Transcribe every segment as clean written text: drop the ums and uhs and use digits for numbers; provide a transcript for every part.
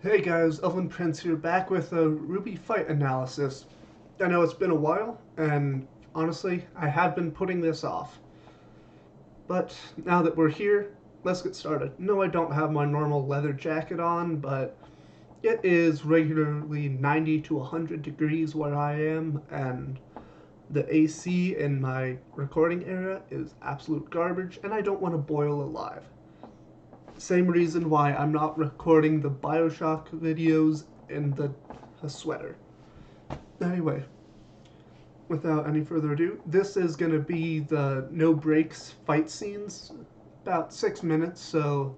Hey guys, Elven Prince here, back with a RWBY fight analysis. I know it's been a while, and honestly, I have been putting this off. But now that we're here, let's get started. No, I don't have my normal leather jacket on, but it is regularly 90 to 100 degrees where I am, and the AC in my recording area is absolute garbage, and I don't want to boil alive. Same reason why I'm not recording the Bioshock videos in a sweater. Anyway, without any further ado, this is going to be the no breaks fight scenes. About 6 minutes, so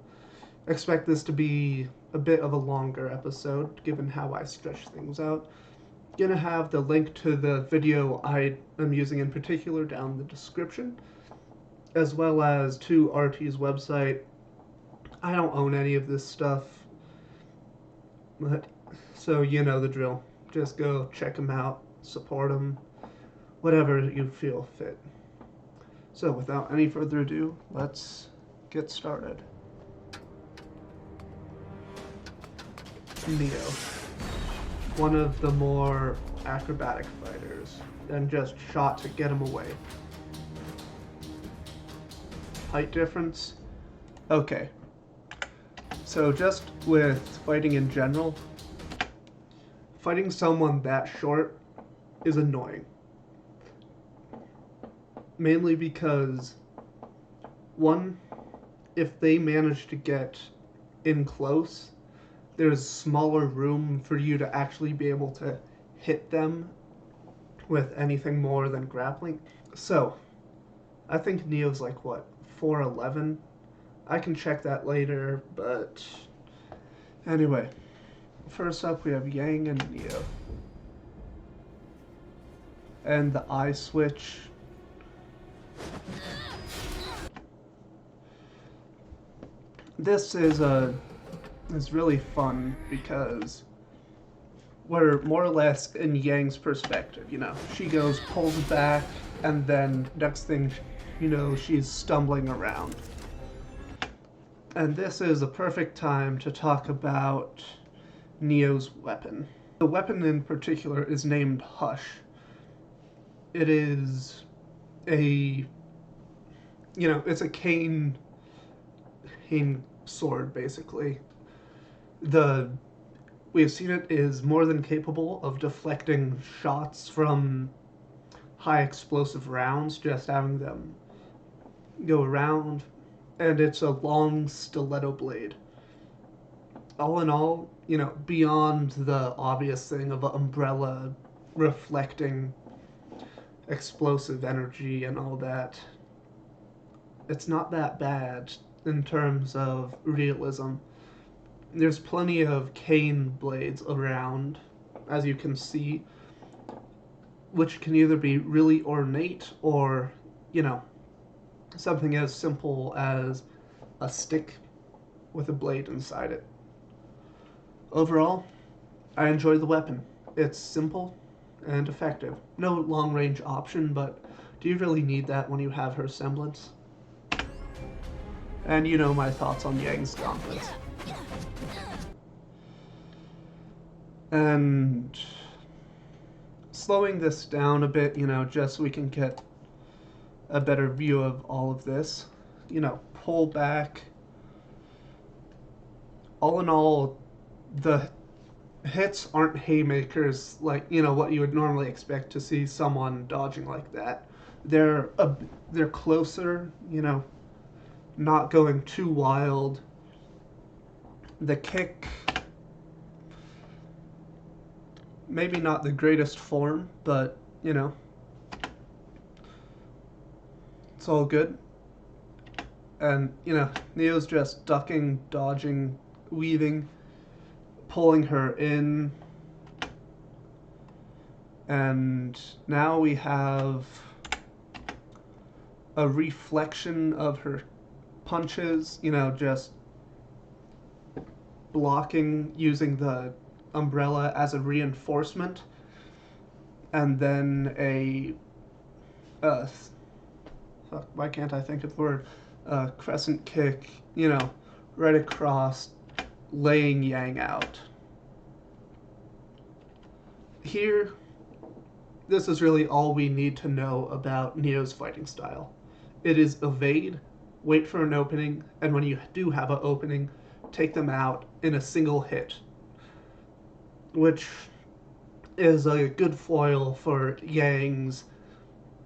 expect this to be a bit of a longer episode given how I stretch things out. Gonna have the link to the video I am using in particular down in the description, as well as to RT's website. I don't own any of this stuff, but so you know the drill. Just go check them out, support them, whatever you feel fit. So without any further ado, let's get started. Neo, one of the more acrobatic fighters, and just shot to get him away. Height difference? Okay. So just with fighting in general, fighting someone that short is annoying. Mainly because, one, if they manage to get in close, there's smaller room for you to actually be able to hit them with anything more than grappling. So, I think Neo's like, what, 4'11"? I can check that later, but anyway. First up, we have Yang and Neo. And the eye switch. This is really fun because we're more or less in Yang's perspective, you know. She goes, pulls back, and then next thing you know, she's stumbling around. And this is a perfect time to talk about Neo's weapon. The weapon in particular is named Hush. It is it's a cane sword, basically. We've seen it is more than capable of deflecting shots from high explosive rounds, just having them go around. And it's a long stiletto blade. All in all, beyond the obvious thing of an umbrella reflecting explosive energy and all that, it's not that bad in terms of realism. There's plenty of cane blades around, as you can see, which can either be really ornate or, something as simple as a stick with a blade inside it. Overall, I enjoy the weapon. It's simple and effective. No long-range option, but do you really need that when you have her semblance? And you know my thoughts on Yang's gauntlets. And slowing this down a bit, just so we can get a better view of all of this. Pull back. All in all, the hits aren't haymakers like, what you would normally expect to see someone dodging like that. They're closer, not going too wild. The kick, maybe not the greatest form, but, it's all good. And, Neo's just ducking, dodging, weaving, pulling her in. And now we have a reflection of her punches, just blocking using the umbrella as a reinforcement. And then why can't I think of the word? Crescent kick, right across, laying Yang out. Here, this is really all we need to know about Neo's fighting style. It is evade, wait for an opening, and when you do have an opening, take them out in a single hit, which is a good foil for Yang's.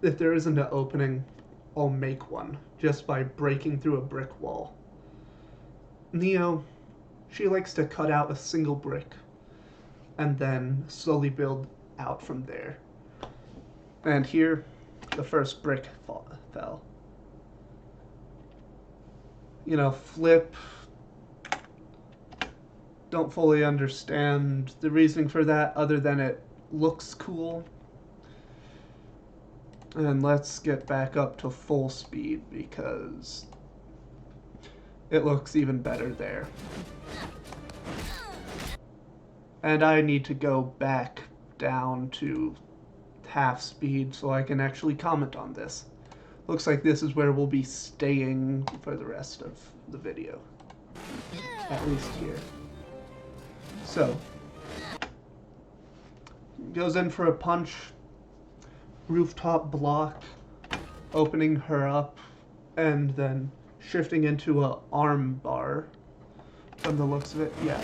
If there isn't an opening, I'll make one just by breaking through a brick wall. Neo, she likes to cut out a single brick and then slowly build out from there. And here, the first brick fell. Flip. Don't fully understand the reasoning for that other than it looks cool. And let's get back up to full speed because it looks even better there. And I need to go back down to half speed so I can actually comment on this. Looks like this is where we'll be staying for the rest of the video. At least here. So, goes in for a punch, rooftop block, opening her up, and then shifting into a arm bar from the looks of it. Yeah.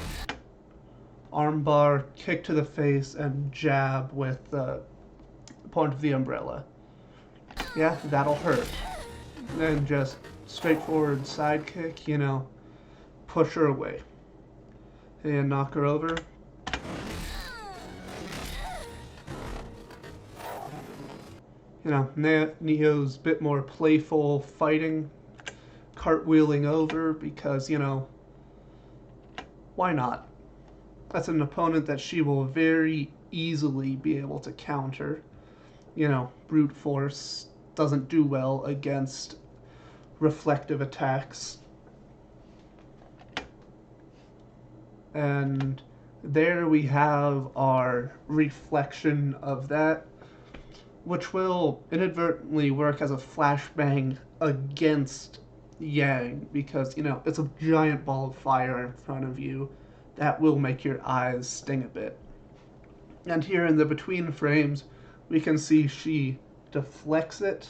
Arm bar, kick to the face, and jab with the point of the umbrella. Yeah, that'll hurt. Then just straightforward side kick, push her away. And knock her over. Neo's a bit more playful fighting, cartwheeling over because, why not? That's an opponent that she will very easily be able to counter. Brute force doesn't do well against reflective attacks. And there we have our reflection of that, which will inadvertently work as a flashbang against Yang because, it's a giant ball of fire in front of you that will make your eyes sting a bit. And here in the between frames, we can see she deflects it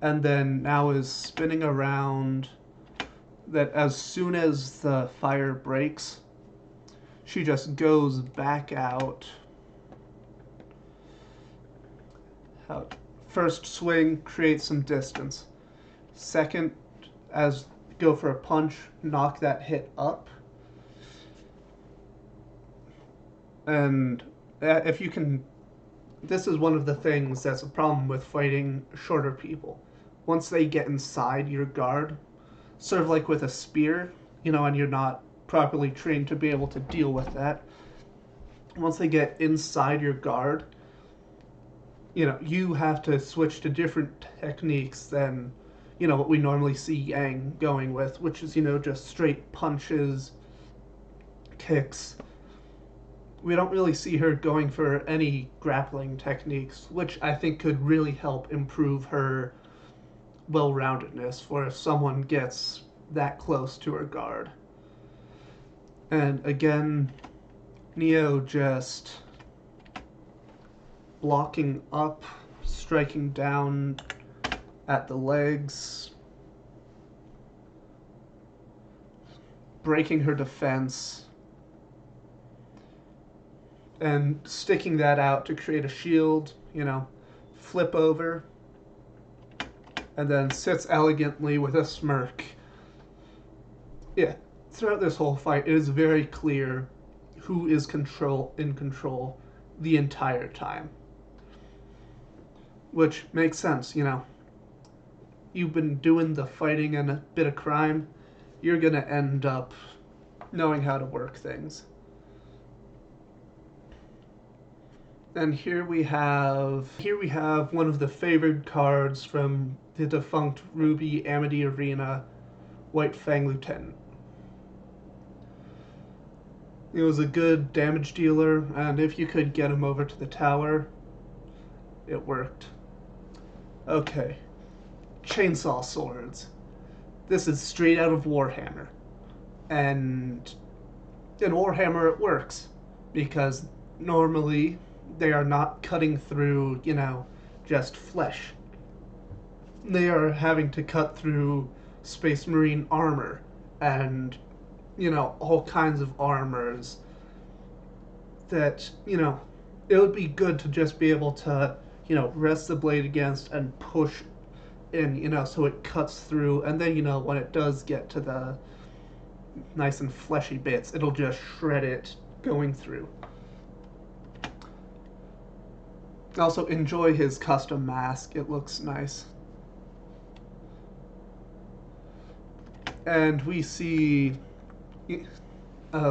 and then now is spinning around that as soon as the fire breaks, she just goes back out. First swing, create some distance. Second, go for a punch, knock that hit up. And if you can, this is one of the things that's a problem with fighting shorter people. Once they get inside your guard, sort of like with a spear, and you're not properly trained to be able to deal with that. Once they get inside your guard, you have to switch to different techniques than, what we normally see Yang going with, which is, just straight punches, kicks. We don't really see her going for any grappling techniques, which I think could really help improve her well-roundedness for if someone gets that close to her guard. And again, Neo just blocking up, striking down at the legs, breaking her defense, and sticking that out to create a shield, flip over, and then sits elegantly with a smirk. Yeah, throughout this whole fight, it is very clear who is in control the entire time. Which makes sense, You've been doing the fighting and a bit of crime, you're gonna end up knowing how to work things. And here we have one of the favored cards from the defunct RWBY Amity Arena, White Fang Lieutenant. He was a good damage dealer, and if you could get him over to the tower, it worked. Okay, chainsaw swords. This is straight out of Warhammer. And in Warhammer it works, because normally they are not cutting through, just flesh. They are having to cut through Space Marine armor and, all kinds of armors that, it would be good to just be able to, rest the blade against and push in, so it cuts through. And then, when it does get to the nice and fleshy bits, it'll just shred it going through. Also, enjoy his custom mask. It looks nice. And we see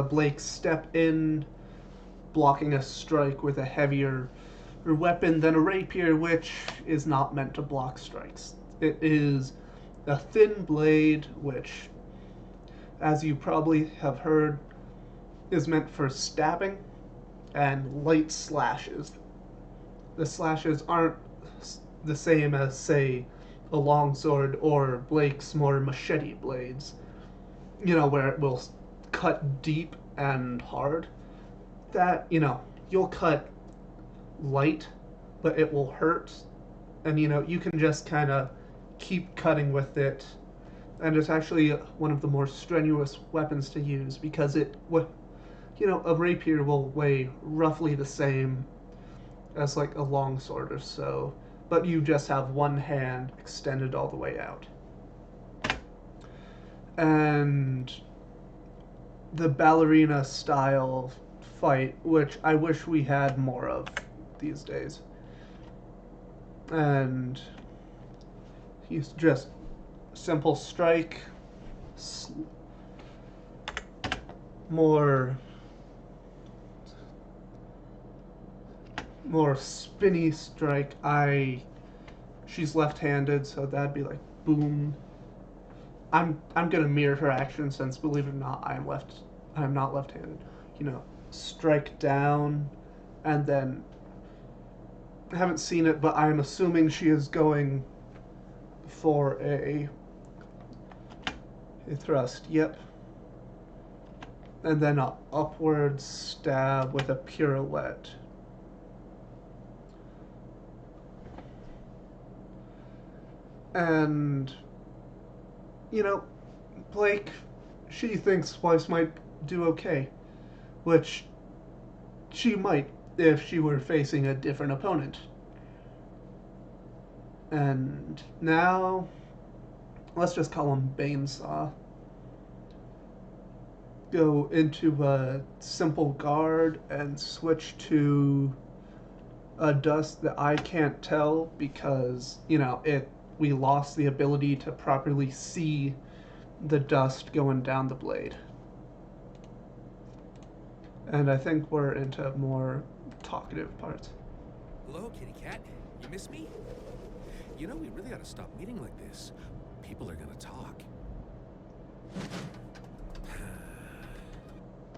Blake step in, blocking a strike with a heavier weapon than a rapier, which is not meant to block strikes. It is a thin blade, which, as you probably have heard, is meant for stabbing and light slashes. The slashes aren't the same as, say, a longsword or Blake's more machete blades, where it will cut deep and hard. That, you'll cut light, but it will hurt. And, you can just kind of keep cutting with it. And it's actually one of the more strenuous weapons to use because a rapier will weigh roughly the same as like a longsword or so, but you just have one hand extended all the way out. And the ballerina style fight, which I wish we had more of these days. And he's just simple strike, more spinny strike. She's left-handed, so that'd be like boom. I'm gonna mirror her action since, believe it or not, I'm not left-handed. Strike down, and then I haven't seen it, but I'm assuming she is going for a thrust. Yep. And then a upward stab with a pirouette. And, Blake, she thinks Weiss might do okay, which she might if she were facing a different opponent. And now, let's just call him Banesaw. Go into a simple guard and switch to a dust that I can't tell because, we lost the ability to properly see the dust going down the blade. And I think we're into more talkative parts. Hello, kitty cat. You miss me? We really ought to stop meeting like this. People are gonna talk.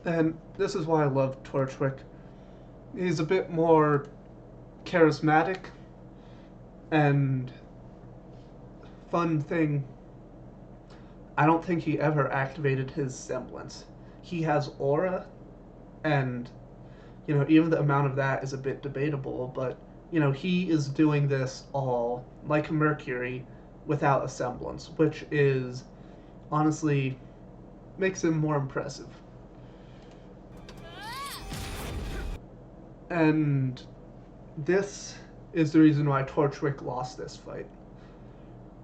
And this is why I love Torchwick. He's a bit more charismatic, and fun thing, I don't think he ever activated his semblance. He has aura, and, even the amount of that is a bit debatable, but, he is doing this all, like Mercury, without a semblance, which is, honestly, makes him more impressive. And this is the reason why Torchwick lost this fight.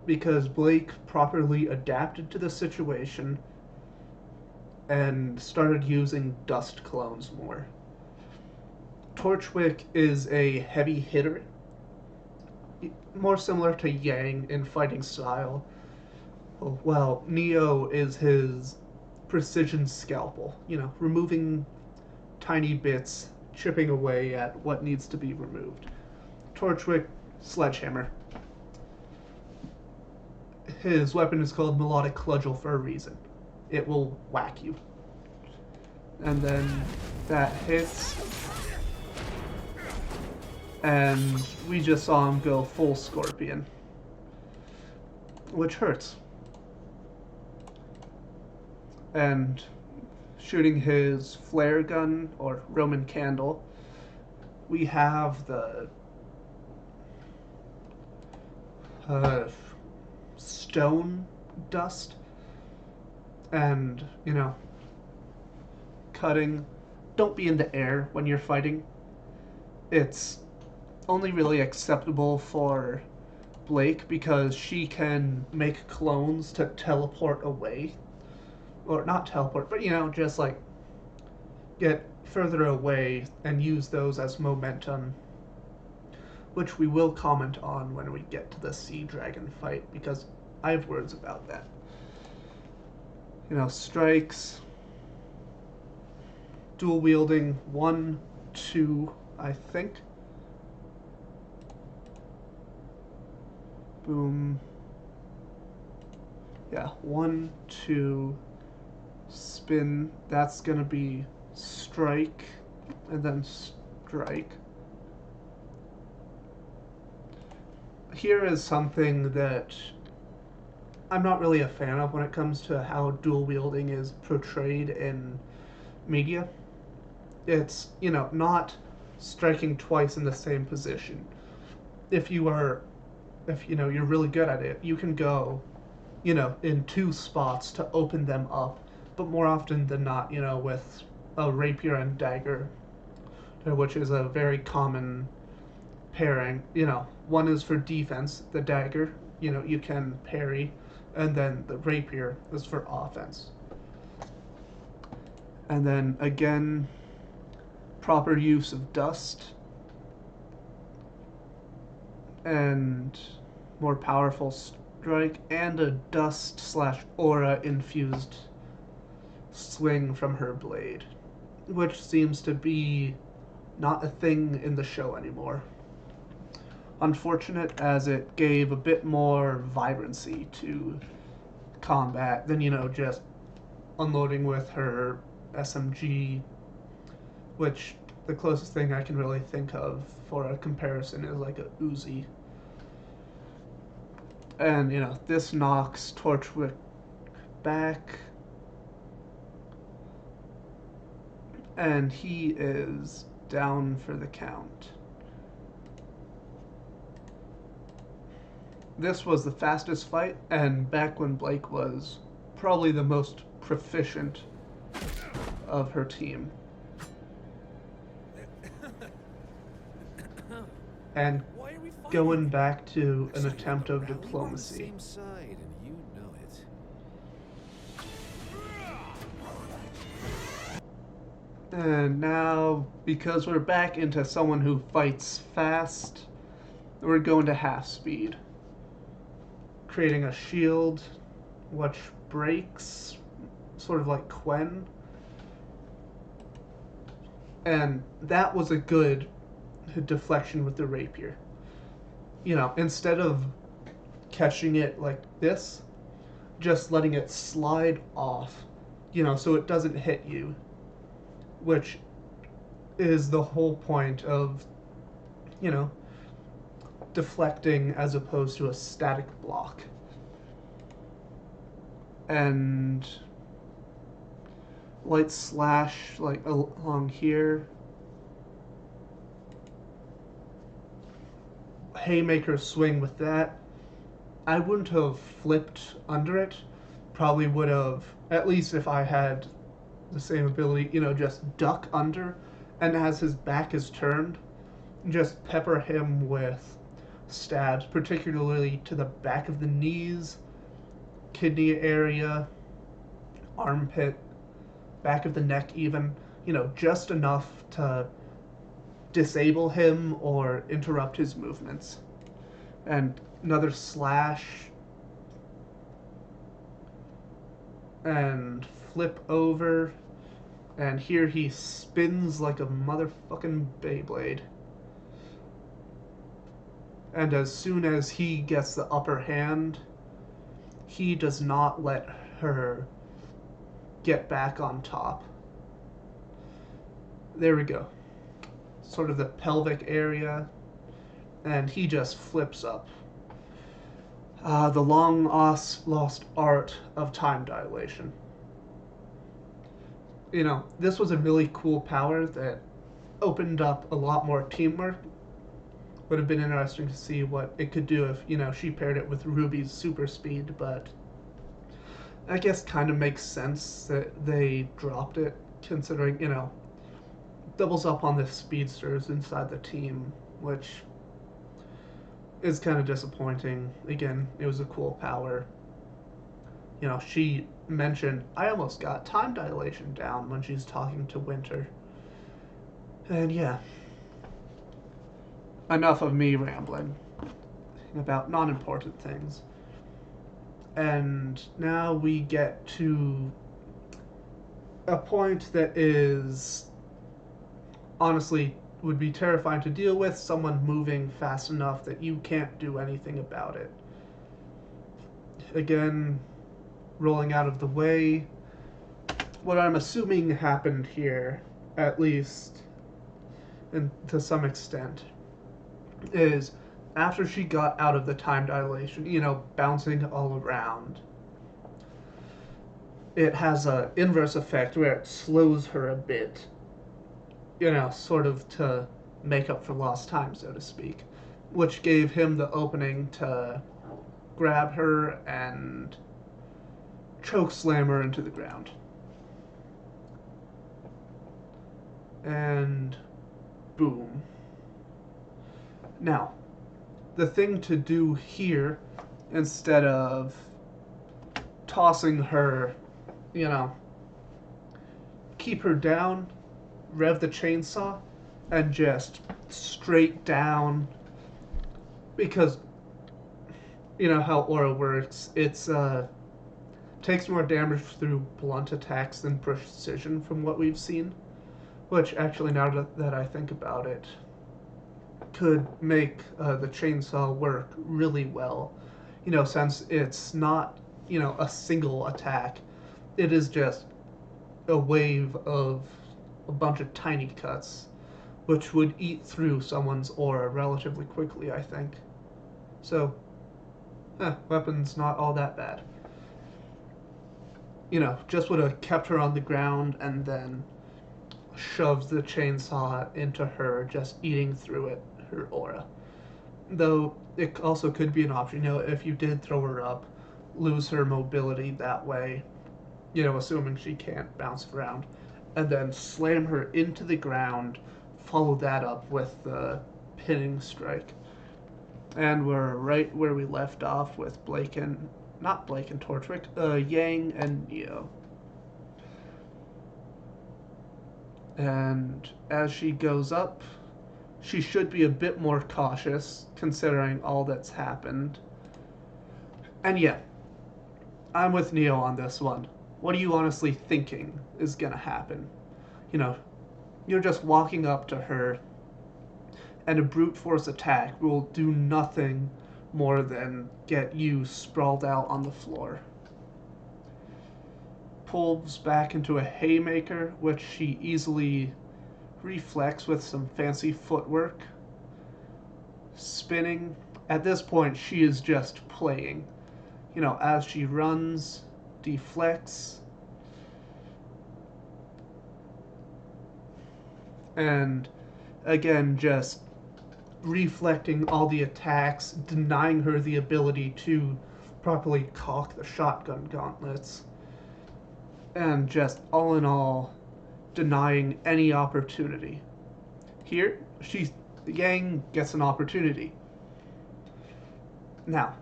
Because Blake properly adapted to the situation and started using dust clones more. Torchwick is a heavy hitter, more similar to Yang in fighting style, while Neo is his precision scalpel, removing tiny bits, chipping away at what needs to be removed. Torchwick, sledgehammer. His weapon is called Melodic Cudgel for a reason. It will whack you. And then that hits. And we just saw him go full Scorpion, which hurts. And shooting his flare gun, or Roman candle, we have the uh, stone dust, and cutting. Don't be in the air when you're fighting. It's only really acceptable for Blake because she can make clones to teleport away. Or not teleport, but just like get further away and use those as momentum, which we will comment on when we get to the sea dragon fight because I have words about that. Strikes, dual wielding, 1, 2, I think. Boom. Yeah, 1, 2, spin. That's gonna be strike, and then strike. Here is something that I'm not really a fan of when it comes to how dual wielding is portrayed in media. It's, not striking twice in the same position. If you're really good at it, you can go, in 2 spots to open them up, but more often than not, with a rapier and dagger, which is a very common pairing. One is for defense, the dagger, you can parry, and then the rapier is for offense. And then again, proper use of dust and more powerful strike and a dust slash aura infused swing from her blade, which seems to be not a thing in the show anymore. Unfortunate, as it gave a bit more vibrancy to combat than, just unloading with her SMG, which the closest thing I can really think of for a comparison is like a Uzi. And, this knocks Torchwick back. And he is down for the count. This was the fastest fight, and back when Blake was probably the most proficient of her team. And going back to an attempt of diplomacy. And now, because we're back into someone who fights fast, we're going to half speed. Creating a shield, which breaks, sort of like Quen. And that was a good deflection with the rapier. Instead of catching it like this, just letting it slide off, so it doesn't hit you, which is the whole point of, deflecting as opposed to a static block. And light slash like along here. Haymaker swing with that. I wouldn't have flipped under it. Probably would have, at least if I had the same ability, just duck under, and as his back is turned, just pepper him with stabs, particularly to the back of the knees, kidney area, armpit, back of the neck even, just enough to disable him or interrupt his movements. And another slash and flip over, and here he spins like a motherfucking Beyblade. And as soon as he gets the upper hand, he does not let her get back on top. There we go. Sort of the pelvic area, and he just flips up. The long lost art of time dilation. This was a really cool power that opened up a lot more teamwork. Would have been interesting to see what it could do if, she paired it with Ruby's super speed, but I guess kind of makes sense that they dropped it, considering, doubles up on the speedsters inside the team, which is kind of disappointing. Again, it was a cool power. She mentioned, I almost got time dilation down when she's talking to Winter. And yeah, enough of me rambling about non important things. And now we get to a point that is honestly would be terrifying to deal with, someone moving fast enough that you can't do anything about it. Again, rolling out of the way. What I'm assuming happened here, at least and to some extent, is after she got out of the time dilation, bouncing all around, it has an inverse effect where it slows her a bit, sort of to make up for lost time, so to speak, which gave him the opening to grab her and choke slam her into the ground. And boom. Now, the thing to do here, instead of tossing her, keep her down, rev the chainsaw, and just straight down. Because, how aura works, it's, takes more damage through blunt attacks than precision from what we've seen. Which, actually, now that I think about it, could make the chainsaw work really well. Since it's not, a single attack. It is just a wave of a bunch of tiny cuts, which would eat through someone's aura relatively quickly, I think. So, weapon's not all that bad. Just would have kept her on the ground and then shoves the chainsaw into her, just eating through it, her aura. Though it also could be an option, if you did throw her up, lose her mobility that way, assuming she can't bounce around, and then slam her into the ground, follow that up with the pinning strike. And we're right where we left off with not Blake and Torchwick, Yang and Neo. And as she goes up, she should be a bit more cautious, considering all that's happened. And yeah, I'm with Neo on this one. What are you honestly thinking is gonna happen? You're just walking up to her, and a brute force attack will do nothing more than get you sprawled out on the floor. Pulls back into a haymaker, which she easily reflects with some fancy footwork. Spinning. At this point, she is just playing. As she runs, deflects, and again, just reflecting all the attacks, denying her the ability to properly cock the shotgun gauntlets, and just all in all, denying any opportunity. Here, Yang gets an opportunity. Now,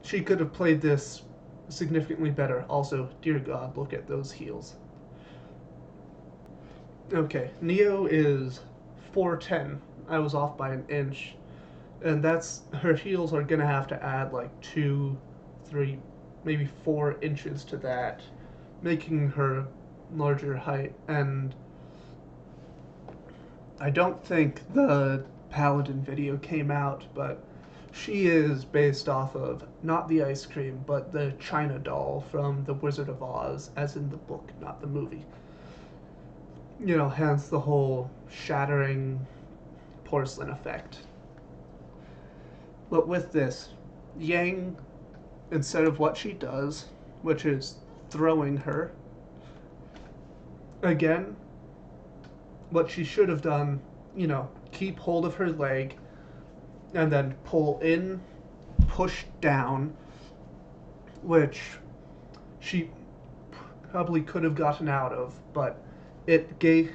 she could have played this significantly better. Also, dear God, look at those heels. Okay, Neo is 4'10". I was off by an inch. And her heels are gonna have to add like 2, 3, maybe 4 inches to that, making her larger height. And I don't think the Paladin video came out, but she is based off of not the ice cream, but the China doll from The Wizard of Oz, as in the book, not the movie. Hence the whole shattering porcelain effect. But with this, Yang, instead of what she does, which is throwing her, again, what she should have done, keep hold of her leg and then pull in, push down, which she probably could have gotten out of, but it gave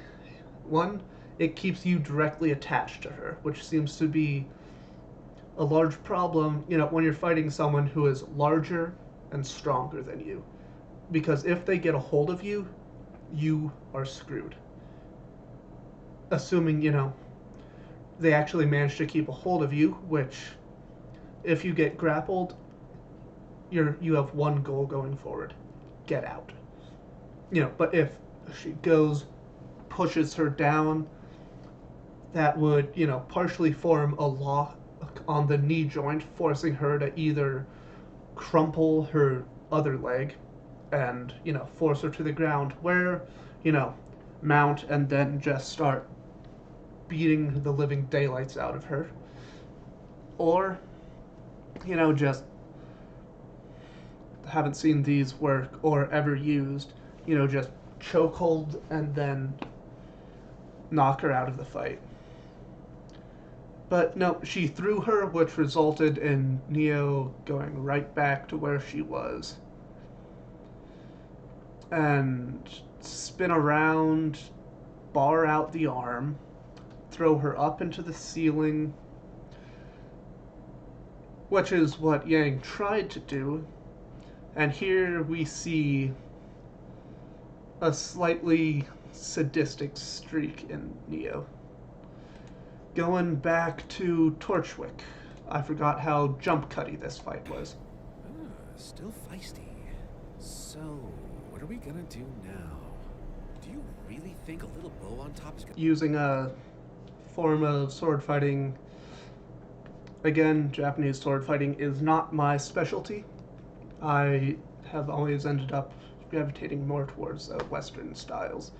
one, it keeps you directly attached to her, which seems to be a large problem, when you're fighting someone who is larger and stronger than you. Because if they get a hold of you, you are screwed. Assuming, they actually manage to keep a hold of you, which if you get grappled, you have one goal going forward. Get out. But if she goes, pushes her down, that would, partially form a lock on the knee joint, forcing her to either crumple her other leg and, force her to the ground, where, you know, mount and then just start beating the living daylights out of her. Or, just haven't seen these work or ever used, just chokehold and then knock her out of the fight. But no, she threw her, which resulted in Neo going right back to where she was. And spin around, bar out the arm, throw her up into the ceiling, which is what Yang tried to do. And here we see a slightly sadistic streak in Neo. Going back to Torchwick. I forgot how jump cutty this fight was. Still feisty. So, what are we gonna do now? Do you really think a little bow on top is gonna... Using a form of sword fighting. Again, Japanese sword fighting is not my specialty. I have always ended up gravitating more towards Western styles.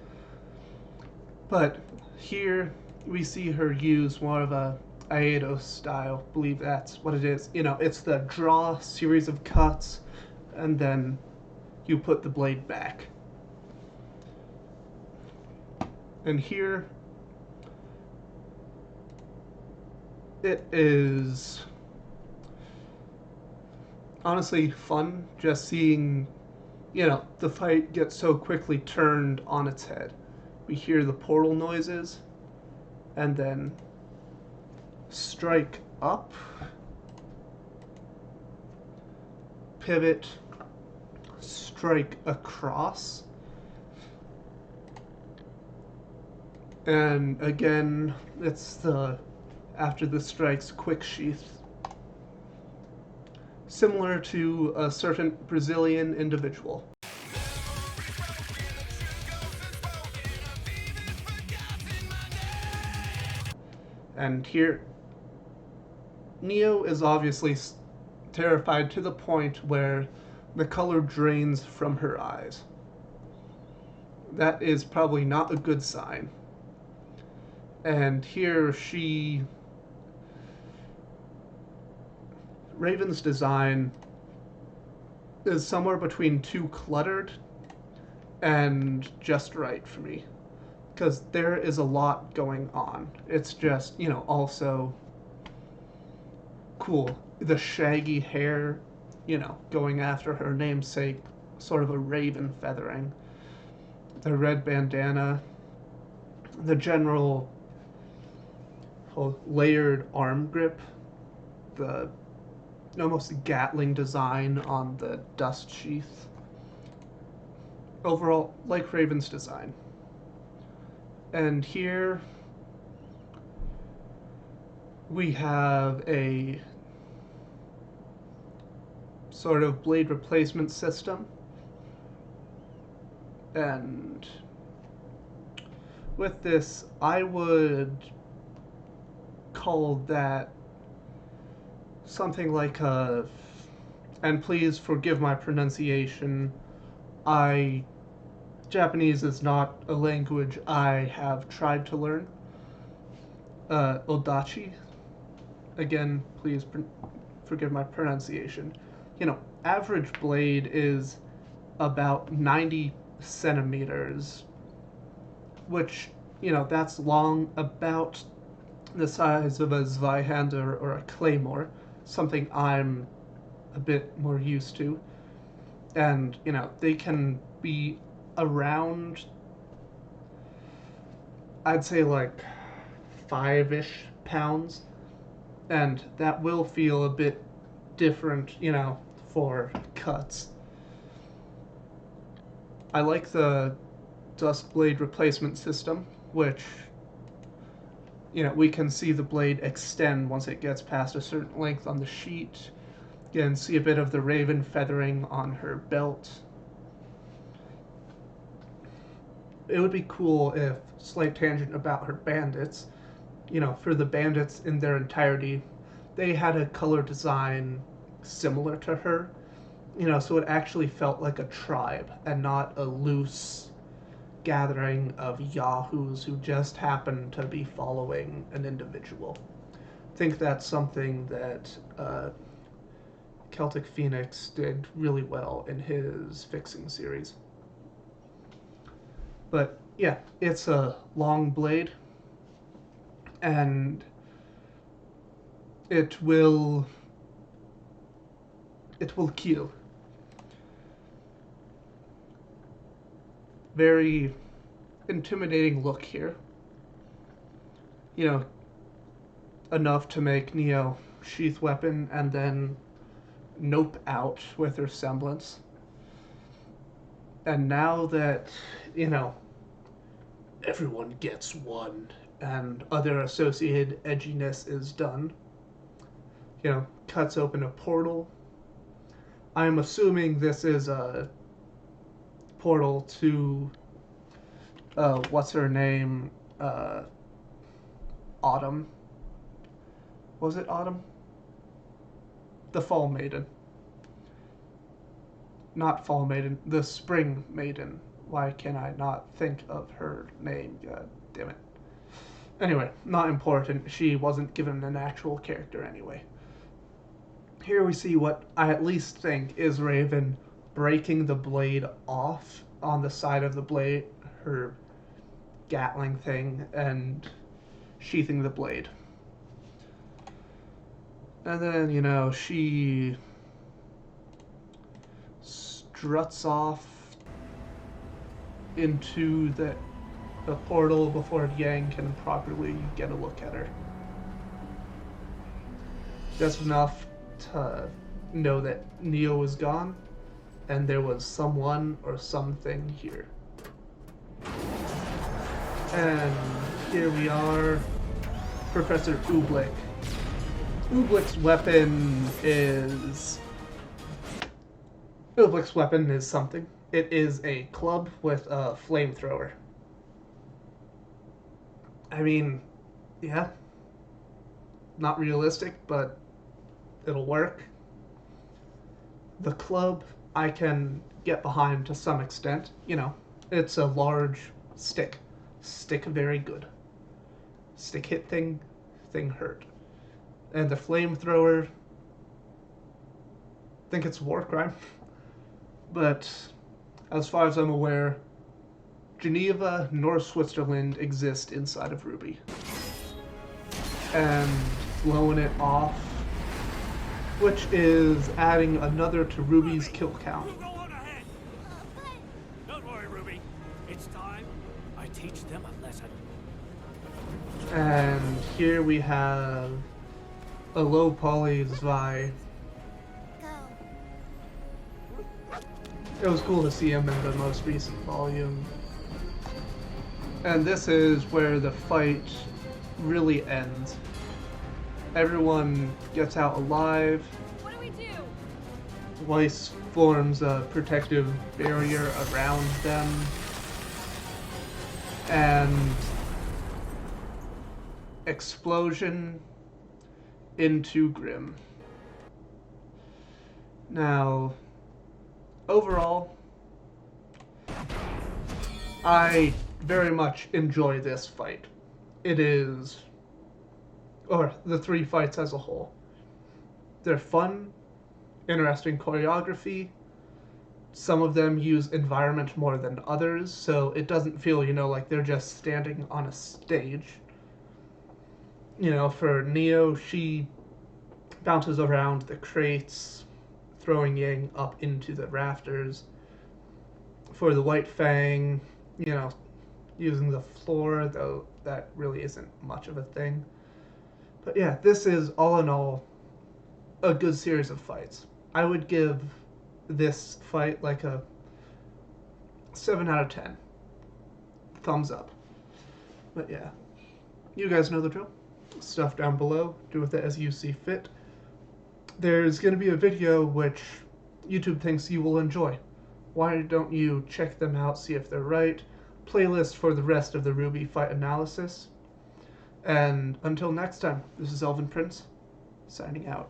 But here we see her use more of a Aido style. I believe that's what it is. It's the draw series of cuts and then you put the blade back. And here it is honestly fun just seeing, the fight get so quickly turned on its head. We hear the portal noises and then strike up, pivot, strike across, and again it's the after the strikes quick sheath, similar to a certain Brazilian individual. And here, Neo is obviously terrified to the point where the color drains from her eyes. That is probably not a good sign. And here Raven's design is somewhere between too cluttered and just right for me. Because there is a lot going on. It's just, also cool. The shaggy hair, going after her namesake, sort of a raven feathering. The red bandana, the general whole layered arm grip, the almost Gatling design on the dust sheath. Overall, like Raven's design. And here we have a sort of blade replacement system. And with this, I would call that something like a, and please forgive my pronunciation, Japanese is not a language I have tried to learn. Odachi. Again, please forgive my pronunciation. Average blade is about 90 centimeters, which that's long, about the size of a Zweihander or a Claymore, something I'm a bit more used to. And, they can be around, I'd say like 5-ish pounds. And that will feel a bit different, for cuts. I like the Dusk Blade replacement system, which, we can see the blade extend once it gets past a certain length on the sheet. You can see a bit of the raven feathering on her belt. It would be cool if, slight tangent about her bandits, for the bandits in their entirety, they had a color design similar to her, so it actually felt like a tribe and not a loose gathering of yahoos who just happen to be following an individual. I think that's something that Celtic Phoenix did really well in his Fixing series. But yeah, it's a long blade, and it will kill. Very intimidating look here. Enough to make Neo sheath weapon and then nope out with her semblance. And now that, everyone gets one and other associated edginess is done, cuts open a portal. I'm assuming this is a portal to, what's her name? Autumn. Was it Autumn? The Fall Maiden. Not Fall Maiden, the Spring Maiden. Why can I not think of her name? God damn it. Anyway, not important. She wasn't given an actual character anyway. Here we see what I at least think is Raven breaking the blade off on the side of the blade, her Gatling thing, and sheathing the blade. And then, she struts off into the portal before Yang can properly get a look at her. Just enough to know that Neo was gone and there was someone or something here. And here we are, Professor Ooblik. Ooblik's weapon is something. It is a club with a flamethrower. I mean, yeah, not realistic, but it'll work. The club I can get behind to some extent. It's a large stick. Stick very good. Stick hit thing hurt. And the flamethrower, I think it's war crime. But as far as I'm aware, Geneva nor Switzerland exist inside of RWBY. And blowing it off, which is adding another to RWBY's kill count. We'll go on ahead. Don't worry, RWBY. It's time I teach them a lesson. And here we have a low poly Zwei. It was cool to see him in the most recent volume. And this is where the fight really ends. Everyone gets out alive. What do we do? Weiss forms a protective barrier around them. And explosion into Grimm. Now, overall, I very much enjoy this fight. It is, or the three fights as a whole. They're fun, interesting choreography, some of them use environment more than others, so it doesn't feel, like they're just standing on a stage. For Neo, she bounces around the crates, throwing Yang up into the rafters. For the White Fang, using the floor, though that really isn't much of a thing. But yeah, this is all in all a good series of fights. I would give this fight like a 7 out of 10. Thumbs up. But yeah, you guys know the drill. Stuff down below. Do with it as you see fit. There's going to be a video which YouTube thinks you will enjoy. Why don't you check them out, see if they're right. Playlist for the rest of the RWBY fight analysis. And until next time, this is Elvin Prince, signing out.